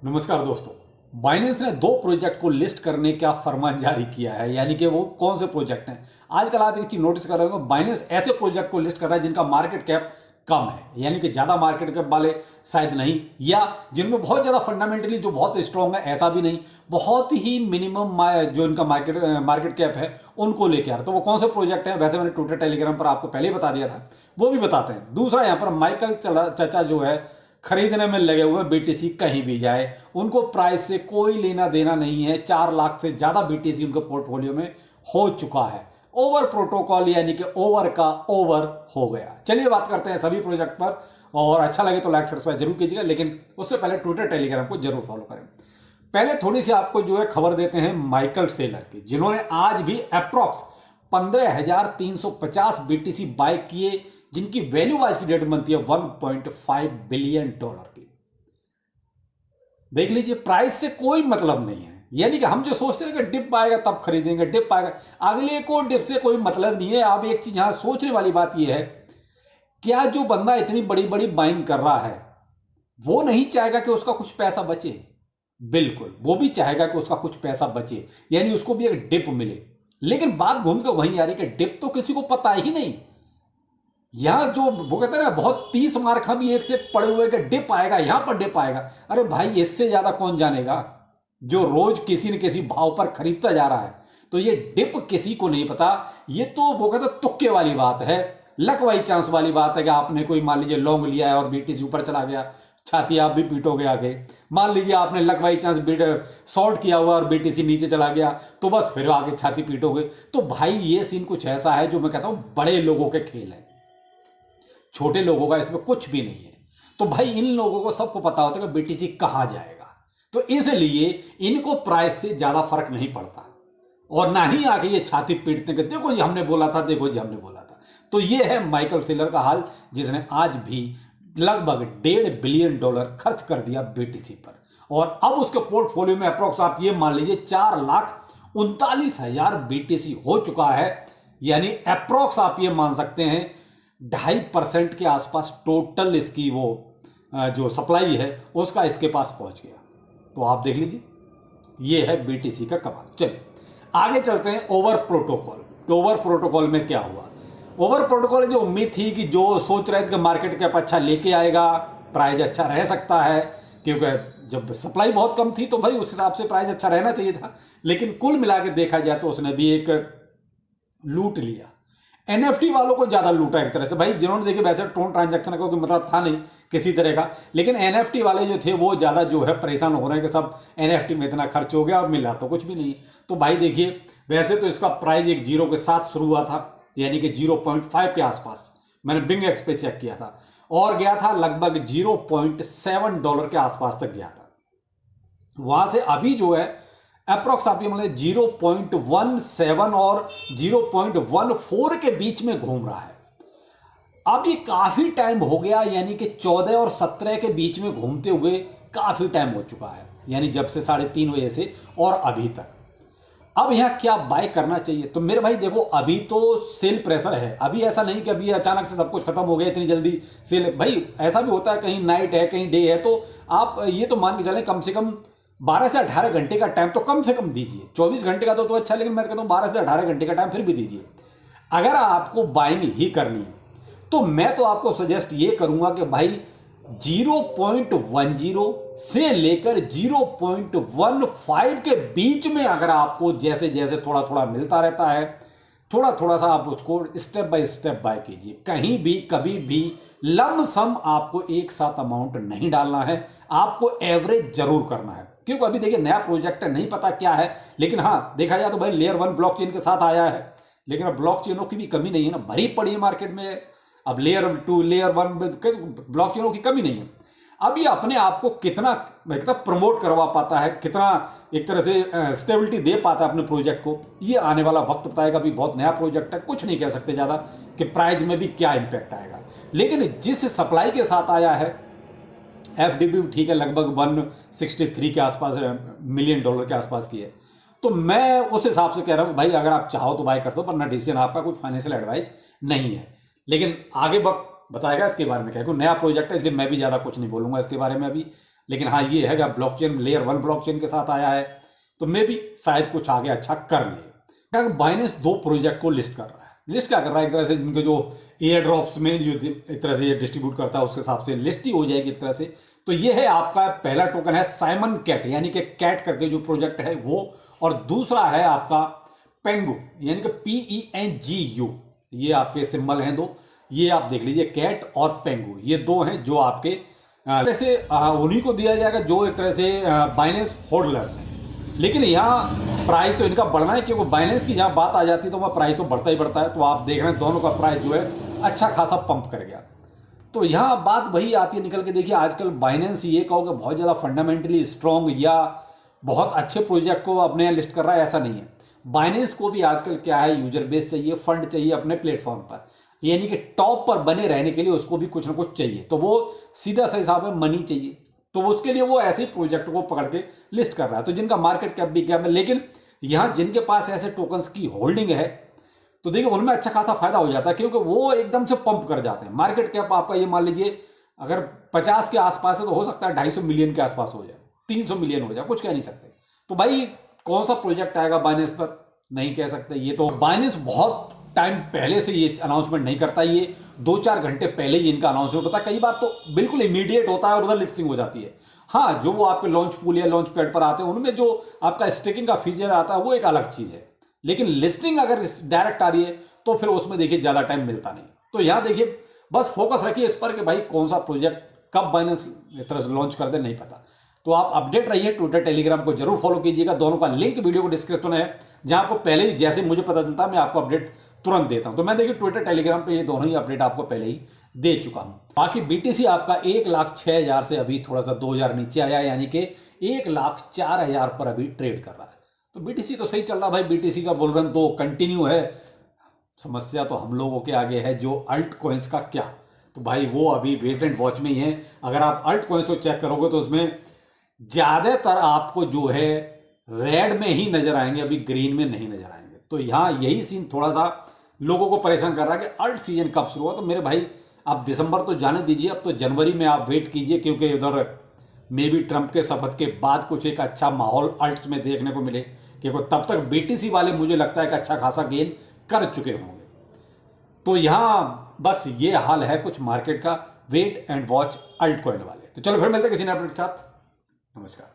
नमस्कार दोस्तों। बाइनेंस ने दो प्रोजेक्ट को लिस्ट करने का फरमान जारी किया है, यानी कि वो कौन से प्रोजेक्ट हैं। आजकल आप एक चीज नोटिस कर रहे हो, बाइनेंस ऐसे प्रोजेक्ट को लिस्ट कर रहा है जिनका मार्केट कैप कम है, यानी कि ज्यादा मार्केट कैप वाले शायद नहीं, या जिनमें बहुत ज्यादा फंडामेंटली जो बहुत स्ट्रांग है ऐसा भी नहीं, बहुत ही मिनिमम जो इनका मार्केट कैप है उनको लेके आ रहा है। तो वो कौन से प्रोजेक्ट हैं, वैसे मैंने ट्विटर टेलीग्राम पर आपको पहले ही बता दिया था, वो भी बताते हैं। दूसरा यहाँ पर माइकल चचा जो है खरीदने में लगे हुए, बीटीसी कहीं भी जाए उनको प्राइस से कोई लेना देना नहीं है। 4 लाख से ज़्यादा बीटीसी उनके पोर्टफोलियो में हो चुका है। ओवर प्रोटोकॉल यानी कि ओवर का ओवर हो गया। चलिए बात करते हैं सभी प्रोजेक्ट पर, और अच्छा लगे तो लाइक सब्सक्राइब जरूर कीजिएगा, लेकिन उससे पहले ट्विटर टेलीग्राम को जरूर फॉलो करें। पहले थोड़ी सी आपको जो है खबर देते हैं माइकल सेलर की, जिन्होंने आज भी अप्रॉक्स 15,350 बीटीसी बाय किए, जिनकी वैल्यू आज की डेट में बनती है $1.5 बिलियन की। देख लीजिए, प्राइस से कोई मतलब नहीं है। यानी कि हम जो सोचते हैं कि डिप आएगा तब खरीदेंगे, डिप आएगा, अगले को डिप से कोई मतलब नहीं है। अब एक चीज यहां सोचने वाली बात यह है, क्या जो बंदा इतनी बड़ी बड़ी बाइंग कर रहा है वो नहीं चाहेगा कि उसका कुछ पैसा बचे? बिल्कुल, वो भी चाहेगा कि उसका कुछ पैसा बचे, यानी उसको भी एक डिप मिले। लेकिन बात घूम के वहीं आ रही कि डिप तो किसी को पता ही नहीं। यहां जो वो कहते हैं ना, बहुत 30 मार्क हम एक से पड़े हुए कि डिप आएगा, यहां पर डिप आएगा। अरे भाई, इससे ज्यादा कौन जानेगा, जो रोज किसी न किसी भाव पर खरीदता जा रहा है। तो ये डिप किसी को नहीं पता। ये तो वो कहते हैं तुक्के वाली बात है, लक बाई चांस वाली बात है कि आपने कोई मान लीजिए लॉन्ग लिया है और बीटीसी ऊपर चला गया, छाती आप भी पीटोगे आगे। मान लीजिए आपने लक बाई चांस शॉर्ट किया हुआ और बीटीसी नीचे चला गया, तो बस फिर आगे छाती पीटोगे। तो भाई ये सीन कुछ ऐसा है जो मैं कहता हूं बड़े लोगों के खेल है, छोटे लोगों का इसमें कुछ भी नहीं है। तो भाई इन लोगों को सबको पता होता है कि बीटीसी कहां जाएगा, तो इसलिए इनको प्राइस से ज्यादा फर्क नहीं पड़ता, और ना ही आके ये छाती पीटते कि देखो जी हमने बोला था, देखो जी हमने बोला था। तो ये है माइकल सेलर का हाल, जिसने आज भी लगभग $1.5 बिलियन खर्च कर दिया बीटीसी पर, और अब उसके पोर्टफोलियो में अप्रोक्स आप ये मान लीजिए 4,39,000 बीटीसी हो चुका है। यानी अप्रोक्स आप ये मान सकते हैं 2.5% के आसपास टोटल इसकी वो जो सप्लाई है उसका इसके पास पहुंच गया। तो आप देख लीजिए, ये है बीटीसी का कमाल। चलिए आगे चलते हैं ओवर प्रोटोकॉल। तो ओवर प्रोटोकॉल में क्या हुआ? ओवर प्रोटोकॉल जो उम्मीद थी कि जो सोच रहे थे कि मार्केट कैप अच्छा लेके आएगा, प्राइस अच्छा रह सकता है, क्योंकि जब सप्लाई बहुत कम थी तो भाई उस हिसाब से प्राइस अच्छा रहना चाहिए था। लेकिन कुल मिला के देखा जाए तो उसने भी एक लूट लिया। एनएफटी वालों को ज्यादा लूटा एक तरह से। भाई जिन्होंने देखिए वैसे टोन ट्रांजैक्शन का कोई मतलब था नहीं किसी तरह का, लेकिन एनएफटी वाले जो थे वो ज्यादा जो है परेशान हो रहे हैं कि सब एनएफटी में इतना खर्च हो गया और मिला तो कुछ भी नहीं। तो भाई देखिए, वैसे तो इसका प्राइस एक 0 के साथ शुरू हुआ था, यानी कि 0.5 के आसपास। मैंने बिंग एक्स पे चेक किया था, और गया था लगभग $0.7 के आसपास तक गया था। वहां से अभी जो है अप्रोक्स आप ये मतलब 0.17 और 0.14 के बीच में घूम रहा है। अब ये काफी टाइम हो गया, यानी कि 14 और 17 के बीच में घूमते हुए काफी टाइम हो चुका है, यानी जब से 3:30 बजे से और अभी तक। अब यहां क्या बाय करना चाहिए? तो मेरे भाई देखो, अभी तो सेल प्रेशर है। अभी ऐसा नहीं कि अभी अचानक से सब कुछ खत्म हो गया, इतनी जल्दी सेल। भाई ऐसा भी होता है, कहीं नाइट है कहीं डे है, तो आप ये तो मान के चलें कम से कम 12 से 18 घंटे का टाइम तो कम से कम दीजिए। 24 घंटे का तो अच्छा, लेकिन मैं कहता हूं 12 से 18 घंटे का टाइम फिर भी दीजिए। अगर आपको बाइंग ही करनी है तो मैं तो आपको सजेस्ट ये करूंगा कि भाई 0.10 से लेकर 0.15 के बीच में अगर आपको जैसे जैसे थोड़ा थोड़ा मिलता रहता है, थोड़ा थोड़ा सा आप उसको स्टेप बाय स्टेप बाय कीजिए। कहीं भी कभी भी लमसम आपको एक साथ अमाउंट नहीं डालना है, आपको एवरेज जरूर करना है। क्योंकि अभी देखिए नया प्रोजेक्ट है, नहीं पता क्या है, लेकिन हाँ देखा जाए तो भाई लेयर 1 ब्लॉकचेन के साथ आया है। लेकिन अब ब्लॉकचेनों की भी कमी नहीं है ना, भरी पड़ी है मार्केट में। अब लेयर 2 लेयर 1 ब्लॉकचेनों की कमी नहीं है। अब ये अपने आप को कितना प्रमोट करवा पाता है, कितना एक तरह से स्टेबिलिटी दे पाता है अपने प्रोजेक्ट को, ये आने वाला वक्त बताएगा। अभी बहुत नया प्रोजेक्ट है, कुछ नहीं कह सकते ज़्यादा कि प्राइस में भी क्या इंपैक्ट आएगा। लेकिन जिस सप्लाई के साथ आया है, एफडीबी ठीक है लगभग 163 के आसपास मिलियन डॉलर के आसपास की है। तो मैं उस हिसाब से कह रहा हूँ भाई, अगर आप चाहो तो बाय कर दो, वरना डिसीजन आपका, कोई फाइनेंशियल एडवाइस नहीं है। लेकिन आगे वक्त बताएगा इसके बारे में, क्या नया प्रोजेक्ट है, इसलिए मैं भी ज़्यादा कुछ नहीं बोलूँगा इसके बारे में अभी। लेकिन हाँ ये है कि ब्लॉकचेन लेयर 1 ब्लॉकचेन के साथ आया है, तो मे भी शायद कुछ आगे अच्छा कर ले। बाइनेंस 2 प्रोजेक्ट को लिस्ट कर रहा है। लिस्ट क्या कर रहा है, एक तरह से जिनके जो एयर ड्रॉप्स में जो एक तरह से ये डिस्ट्रीब्यूट करता है उस हिसाब से लिस्ट ही हो जाएगी एक तरह से। तो ये है आपका पहला टोकन है साइमन कैट, यानी कि कैट करके जो प्रोजेक्ट है वो, और दूसरा है आपका पेंगू यानी कि PENGU। ये आपके सिंबल हैं दो, ये आप देख लीजिए, कैट और पेंगू, ये दो हैं जो आपके वैसे उन्हीं को दिया जाएगा जो एक तरह से बाइनेंस होल्डर्स हैं। लेकिन यहाँ प्राइस तो इनका बढ़ना है, क्योंकि बाइनेंस की जहाँ बात आ जाती है तो वह प्राइस तो बढ़ता ही बढ़ता है। तो आप देख रहे हैं दोनों का प्राइस जो है अच्छा खासा पंप कर गया। तो यहाँ बात वही आती है निकल के, देखिए आजकल बाइनेंस ये कहो कि बहुत ज़्यादा फंडामेंटली स्ट्रॉन्ग या बहुत अच्छे प्रोजेक्ट को अपने यहाँ लिस्ट कर रहा है, ऐसा नहीं है। बाइनेंस को भी आजकल क्या है, यूजर बेस चाहिए, फंड चाहिए अपने प्लेटफॉर्म पर, यानी कि टॉप पर बने रहने के लिए उसको भी कुछ ना कुछ चाहिए। तो वो सीधा सा हिसाब है मनी चाहिए, तो उसके लिए वो ऐसे ही प्रोजेक्ट को पकड़ के लिस्ट कर रहा है। तो जिनका मार्केट कैप भी कैप है, लेकिन यहाँ जिनके पास ऐसे टोकन्स की होल्डिंग है तो देखिए उनमें अच्छा खासा फायदा हो जाता है, क्योंकि वो एकदम से पंप कर जाते हैं। मार्केट कैप आपका ये मान लीजिए अगर 50 के आसपास है तो हो सकता है 250 मिलियन के आसपास हो जाए, 300 मिलियन हो जाए, कुछ कह नहीं सकते। तो भाई कौन सा प्रोजेक्ट आएगा बाइनेंस पर नहीं कह सकते। ये तो बाइनेंस बहुत टाइम पहले से ये अनाउंसमेंट नहीं करता, ये 2-4 घंटे पहले ही इनका अनाउंसमेंट होता है। कई बार तो बिल्कुल इमीडिएट होता है और उधर लिस्टिंग हो जाती है। हाँ, जो वो आपके लॉन्च पूल या लॉन्च पैड पर आते हैं उनमें जो आपका स्टेकिंग का फीचर आता है वो एक अलग चीज़ है, लेकिन लिस्टिंग अगर डायरेक्ट आ रही है तो फिर उसमें देखिए ज़्यादा टाइम मिलता नहीं। तो यहाँ देखिए बस फोकस रखिए इस पर कि भाई कौन सा प्रोजेक्ट कब बाइनेंस इस तरह से लॉन्च कर दे नहीं पता। तो आप अपडेट रहिए, ट्विटर टेलीग्राम को जरूर फॉलो कीजिएगा, दोनों का लिंक वीडियो को डिस्क्रिप्शन में है, जहां आपको पहले ही जैसे मुझे पता चलता है मैं आपको अपडेट तुरंत देता हूं। तो मैं देखिए ट्विटर टेलीग्राम पे ये दोनों ही अपडेट आपको पहले ही दे चुका हूं। बाकी BTC आपका 1,06,000 से अभी थोड़ा सा 2,000 नीचे आया, यानी कि 1,04,000 पर अभी ट्रेड कर रहा है। तो BTC तो सही चल रहा भाई, BTC का बुल रन तो कंटिन्यू है। समस्या तो हम लोगों के आगे है जो अल्ट कॉइन्स का क्या, तो भाई वो अभी वेट एंड वॉच में ही है। अगर आप अल्ट कॉइन्स को चेक करोगे तो उसमें ज़्यादातर आपको जो है रेड में ही नजर आएंगे, अभी ग्रीन में नहीं नजर आएंगे। तो यहाँ यही सीन थोड़ा सा लोगों को परेशान कर रहा है कि अल्ट सीजन कब शुरू हुआ। तो मेरे भाई आप दिसंबर तो जाने दीजिए, अब तो जनवरी में आप वेट कीजिए, क्योंकि उधर मे बी ट्रंप के शपथ के बाद कुछ एक अच्छा माहौल अल्ट्स में देखने को मिले, क्योंकि तब तक BTC वाले मुझे लगता है कि अच्छा खासा गेन कर चुके होंगे। तो यहाँ बस ये हाल है कुछ मार्केट का, wait and watch alt coin वाले। तो चलो फिर मिलते हैं किसी नए अपडेट के साथ। नमस्कार।